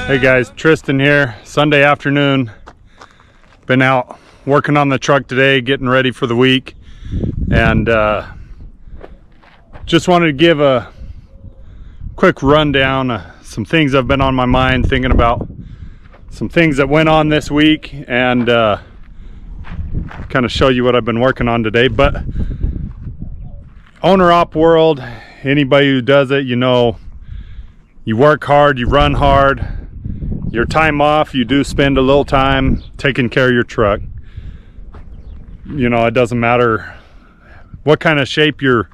Hey guys, Tristan here. Sunday afternoon. Been out working on the truck today, getting ready for the week, and just wanted to give a quick rundown of some things I've been on my mind, thinking about some things that went on this week, and kind of show you what I've been working on today. But owner-op world, anybody who does it, you know, you work hard, you run hard. Your time off, you do spend a little time taking care of your truck. You know, it doesn't matter what kind of shape your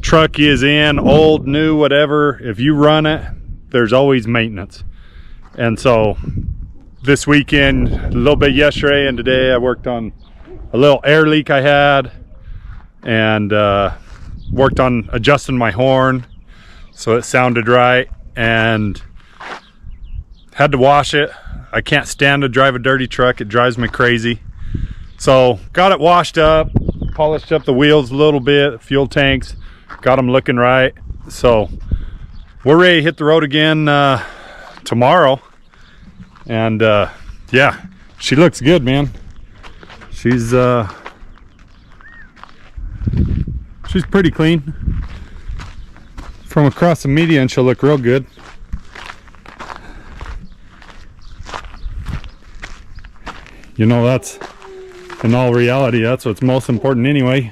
truck is in, old, new, whatever. If you run it, there's always maintenance. And so this weekend, a little bit yesterday and today, I worked on a little air leak I had, and worked on adjusting my horn so it sounded right, and had to wash it. I can't stand to drive a dirty truck. It drives me crazy. So got it washed up, polished up the wheels a little bit, fuel tanks, got them looking right. So we're ready to hit the road again tomorrow. And yeah, she looks good, man. She's pretty clean. From across the median, she'll look real good. You know, that's, in all reality, that's what's most important anyway.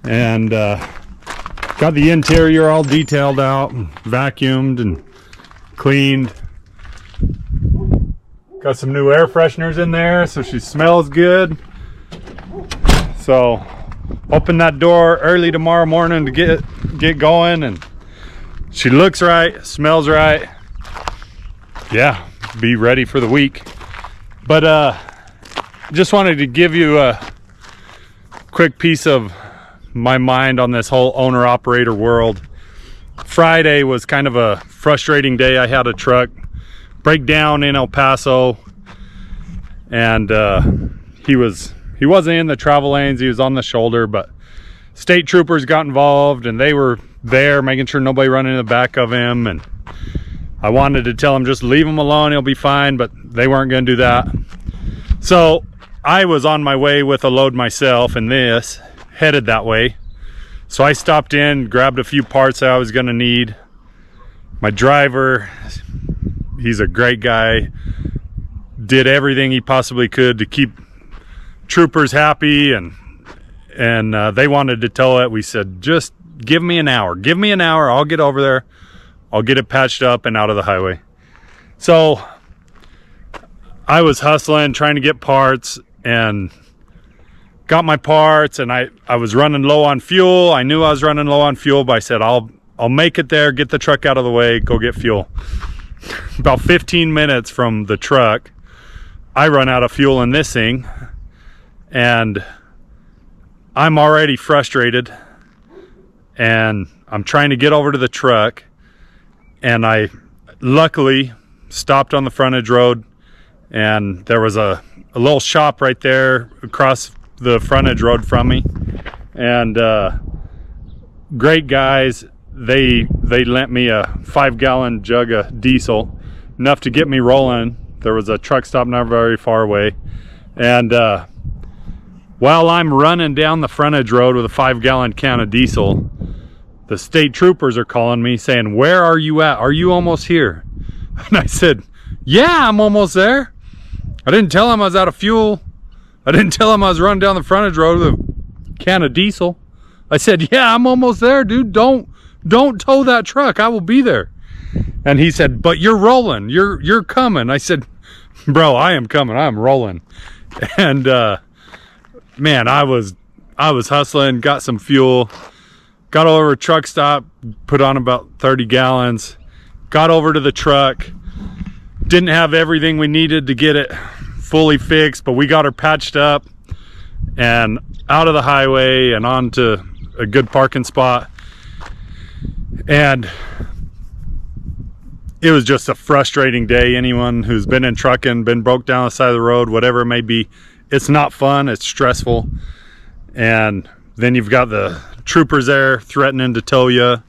And got the interior all detailed out, and vacuumed and cleaned. Got some new air fresheners in there, so she smells good. So open that door early tomorrow morning to get going, and she looks right, smells right. Yeah, be ready for the week. But just wanted to give you a quick piece of my mind on this whole owner-operator world. Friday was kind of a frustrating day. I had a truck break down in El Paso, and he wasn't in the travel lanes, he was on the shoulder, but state troopers got involved, and they were there making sure nobody run into the back of him. And I wanted to tell him just leave him alone, he'll be fine, but they weren't going to do that. So I was on my way with a load myself, and this headed that way. So I stopped in, grabbed a few parts that I was going to need. My driver, he's a great guy, did everything he possibly could to keep troopers happy, and they wanted to tow it. We said, just give me an hour, I'll get over there, I'll get it patched up and out of the highway. So I was hustling, trying to get parts, and got my parts, and I was running low on fuel. I knew I was running low on fuel, but I said, I'll make it there, get the truck out of the way, go get fuel. About 15 minutes from the truck, I run out of fuel in this thing, and I'm already frustrated, and I'm trying to get over to the truck, and I luckily stopped on the frontage road, and there was a little shop right there across the frontage road from me, and great guys. They lent me a 5-gallon jug of diesel, enough to get me rolling. There was a truck stop not very far away, and while I'm running down the frontage road with a 5-gallon can of diesel, the state troopers are calling me saying, where are you at? Are you almost here? And I said, yeah, I'm almost there. I didn't tell him I was out of fuel. I didn't tell him I was running down the frontage road with a can of diesel. I said, yeah, I'm almost there, dude. Don't tow that truck. I will be there. And he said, but you're rolling. You're coming. I said, bro, I am coming. I am rolling. And man, I was hustling, got some fuel, got over a truck stop, put on about 30 gallons, got over to the truck. Didn't have everything we needed to get it fully fixed, but we got her patched up and out of the highway and onto a good parking spot. And it was just a frustrating day. Anyone who's been in trucking, been broke down the side of the road, whatever it may be, it's not fun, it's stressful. And then you've got the troopers there threatening to tow you.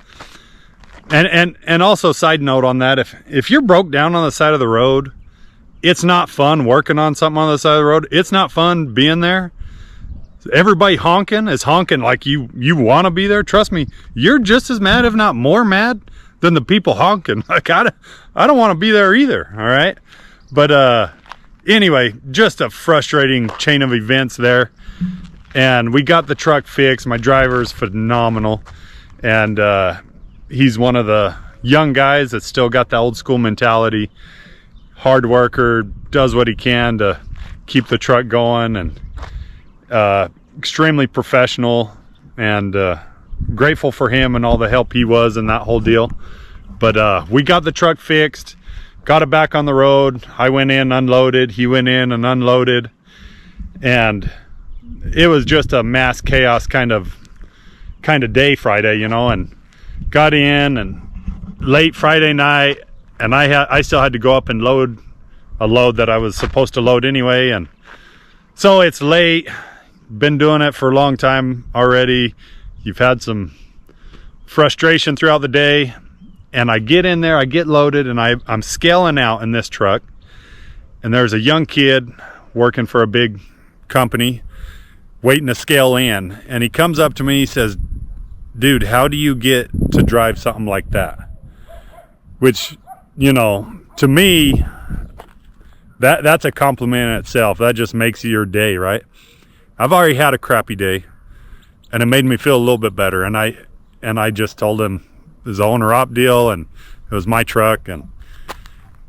And also, side note on that, if you're broke down on the side of the road, it's not fun working on something on the side of the road. It's not fun being there. Everybody honking is honking like you want to be there. Trust me, you're just as mad, if not more mad, than the people honking. Like, I don't want to be there either. All right. But anyway, just a frustrating chain of events there. And we got the truck fixed. My driver's phenomenal. And he's one of the young guys that's still got the old school mentality. Hard worker, does what he can to keep the truck going, and extremely professional, and grateful for him and all the help he was in that whole deal. But we got the truck fixed, got it back on the road. I went in, unloaded, he went in and unloaded, and it was just a mass chaos kind of day Friday, you know. And got in, and late Friday night, and I still had to go up and load a load that I was supposed to load anyway. And so it's late, been doing it for a long time already. You've had some frustration throughout the day, and I get in there, I get loaded, and I'm scaling out in this truck, and there's a young kid working for a big company waiting to scale in, and he comes up to me, he says, "Dude, how do you get to drive something like that?" Which, you know, to me, that's a compliment in itself. That just makes your day, right? I've already had a crappy day, and it made me feel a little bit better. And I just told him it was an owner-op deal, and it was my truck. And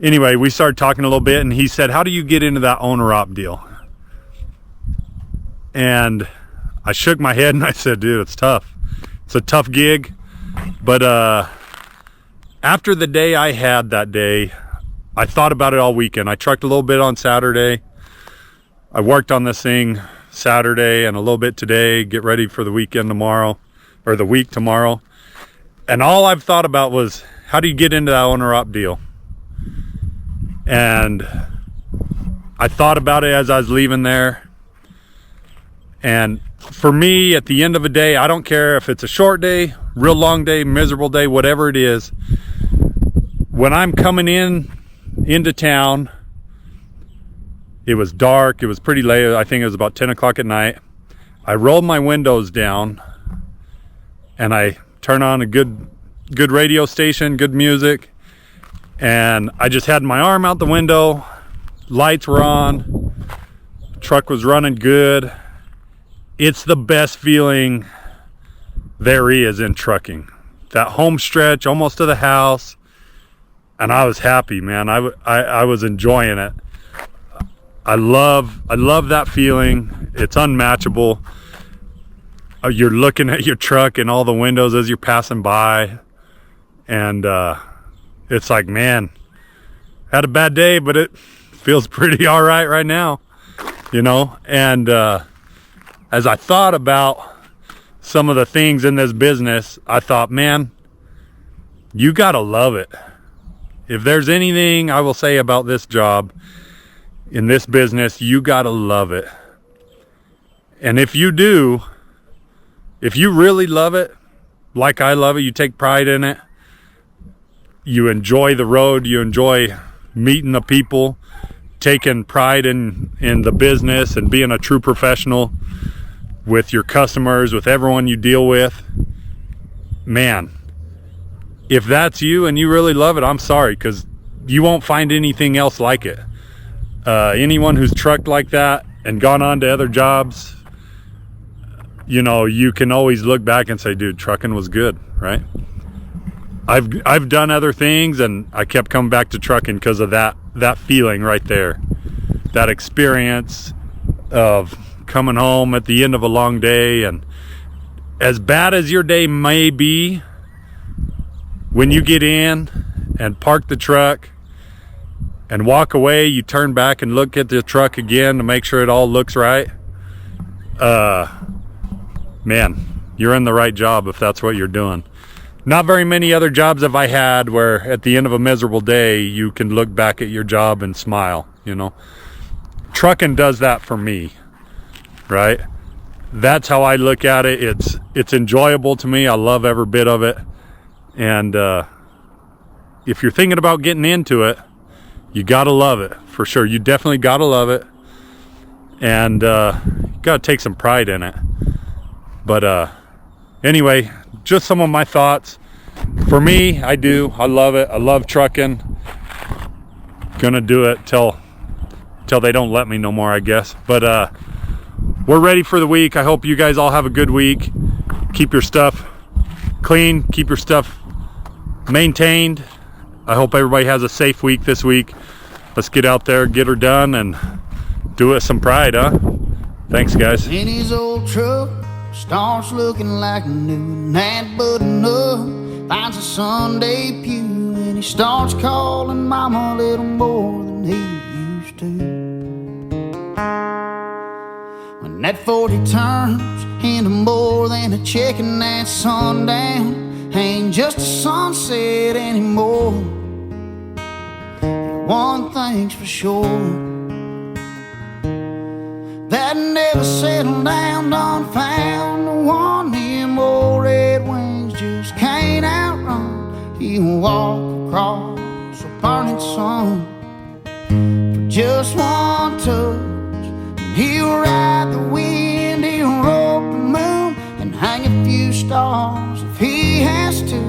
anyway, we started talking a little bit, and he said, "How do you get into that owner-op deal?" And I shook my head and I said, "Dude, it's tough. It's a tough gig." But after the day I had that day, I thought about it all weekend. I trucked a little bit on Saturday. I worked on this thing Saturday and a little bit today, get ready for the weekend tomorrow, or the week tomorrow. And all I've thought about was, how do you get into that owner-op deal? And I thought about it as I was leaving there. And for me, at the end of a day, I don't care if it's a short day, real long day, miserable day, whatever it is. When I'm coming into town, it was dark, it was pretty late, I think it was about 10 o'clock at night. I rolled my windows down and I turn on a good radio station, good music, and I just had my arm out the window, lights were on, truck was running good. It's the best feeling there is in trucking. That home stretch, almost to the house, and I was happy, man. I was enjoying it. I love that feeling. It's unmatchable. You're looking at your truck in all the windows as you're passing by, and it's like, man, had a bad day, but it feels pretty all right now, you know. And as I thought about some of the things in this business, I thought, man, you gotta love it. If there's anything I will say about this job in this business, you gotta love it. And if you do, if you really love it, like I love it, you take pride in it, you enjoy the road, you enjoy meeting the people, taking pride in the business and being a true professional with your customers, with everyone you deal with, man, if that's you and you really love it, I'm sorry, because you won't find anything else like it. Anyone who's trucked like that and gone on to other jobs, you know, you can always look back and say, dude, trucking was good, right? I've done other things, and I kept coming back to trucking because of that feeling right there, that experience of coming home at the end of a long day. And as bad as your day may be, when you get in and park the truck and walk away, you turn back and look at the truck again to make sure it all looks right. Man, you're in the right job if that's what you're doing. Not very many other jobs have I had where at the end of a miserable day, you can look back at your job and smile, you know. Trucking does that for me, right? That's how I look at it. It's enjoyable to me. I love every bit of it. And if you're thinking about getting into it, you gotta love it for sure. You definitely gotta love it, and you gotta take some pride in it. But anyway, just some of my thoughts. For me, I love it. I love trucking. Gonna do it till they don't let me no more, I guess. But we're ready for the week. I hope you guys all have a good week. Keep your stuff clean, keep your stuff maintained. I hope everybody has a safe week this week. Let's get out there, get her done, and do it with some pride, huh? Thanks, guys. In his old truck, starts looking like new, and that button up, finds a Sunday pew, and he starts calling Mama a little more than he used to. When that 40 turns into more than a check, and that sundown ain't just a sunset anymore. One thing's for sure, that never settled down done found the one. Him old red wings just can't outrun. He'll walk across a burning sun for just one touch. He'll ride the wind, he'll rope the moon, and hang a few stars if he has to.